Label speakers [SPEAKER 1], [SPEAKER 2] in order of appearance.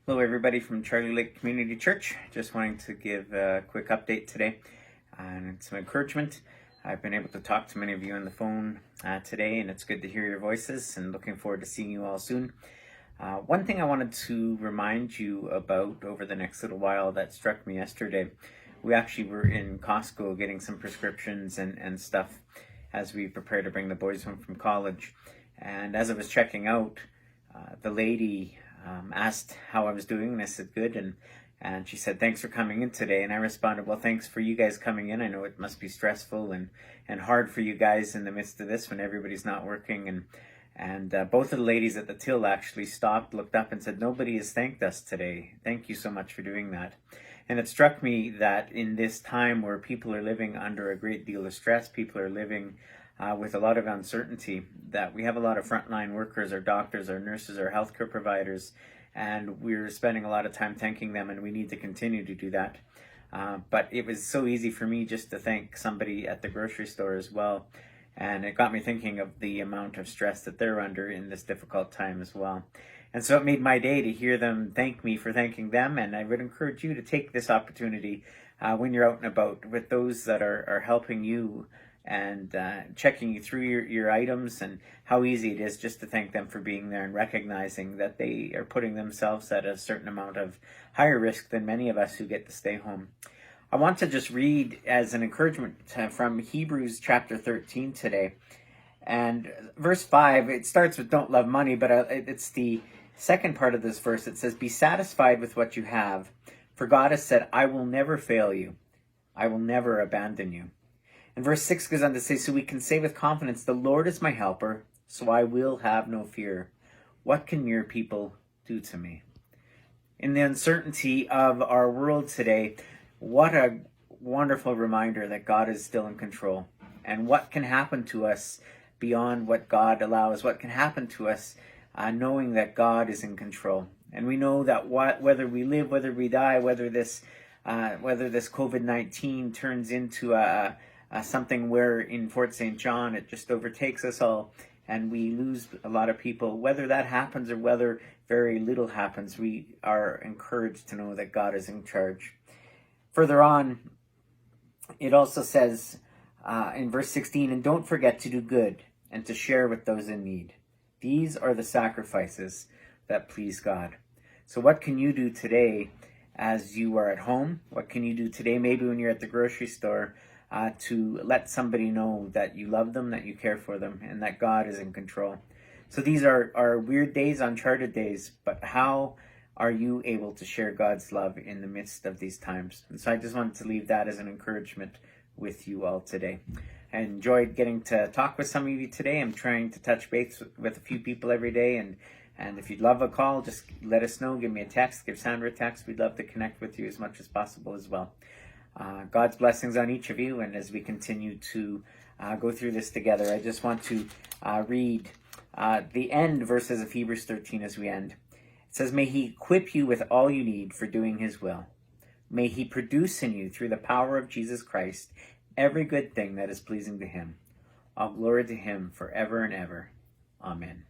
[SPEAKER 1] Hello everybody from Charlie Lake Community Church. Just wanting to give a quick update today and some encouragement. I've been able to talk to many of you on the phone today, and it's good to hear your voices, and looking forward to seeing you all soon. One thing I wanted to remind you about over the next little while that struck me yesterday. We actually were in Costco getting some prescriptions and stuff as we prepare to bring the boys home from college. And as I was checking out, the lady asked how I was doing, and I said good, and she said, thanks for coming in today. And I responded, well, thanks for you guys coming in. I know it must be stressful and hard for you guys in the midst of this when everybody's not working. And both of the ladies at the till actually stopped, looked up, and said, nobody has thanked us today. Thank you so much for doing that. And it struck me that in this time where people are living under a great deal of stress, people are living with a lot of uncertainty, that we have a lot of frontline workers, our doctors, our nurses, our healthcare providers, and we're spending a lot of time thanking them, and we need to continue to do that. But it was so easy for me just to thank somebody at the grocery store as well. And it got me thinking of the amount of stress that they're under in this difficult time as well. And so it made my day to hear them thank me for thanking them. And I would encourage you to take this opportunity when you're out and about with those that are helping you and checking you through your items, and how easy it is just to thank them for being there and recognizing that they are putting themselves at a certain amount of higher risk than many of us who get to stay home. I want to just read as an encouragement from Hebrews chapter 13 today. And verse 5, it starts with don't love money, but it's the second part of this verse. It says, be satisfied with what you have, for God has said, I will never fail you. I will never abandon you. And verse 6 goes on to say, so we can say with confidence, the Lord is my helper, so I will have no fear. What can your people do to me? In the uncertainty of our world today, what a wonderful reminder that God is still in control. And what can happen to us beyond what God allows? What can happen to us knowing that God is in control? And we know that whether we live, whether we die, whether this COVID-19 turns into something where in Fort St. John it just overtakes us all and we lose a lot of people, whether that happens or whether very little happens, we are encouraged to know that God is in charge. Further on, it also says in verse 16, and don't forget to do good and to share with those in need. These are the sacrifices that please God. So what can you do today as you are at home? What can you do today, maybe when you're at the grocery store, to let somebody know that you love them, that you care for them, and that God is in control? So these are weird days, uncharted days, but how are you able to share God's love in the midst of these times? And so I just wanted to leave that as an encouragement with you all today. I enjoyed getting to talk with some of you today. I'm trying to touch base with a few people every day, and if you'd love a call, just let us know. Give me a text, give Sandra a text. We'd love to connect with you as much as possible as well. God's blessings on each of you, and as we continue to go through this together, I just want to read the end verses of Hebrews 13 as we end. It says, may he equip you with all you need for doing his will. May he produce in you, through the power of Jesus Christ, every good thing that is pleasing to him. All glory to him forever and ever. Amen.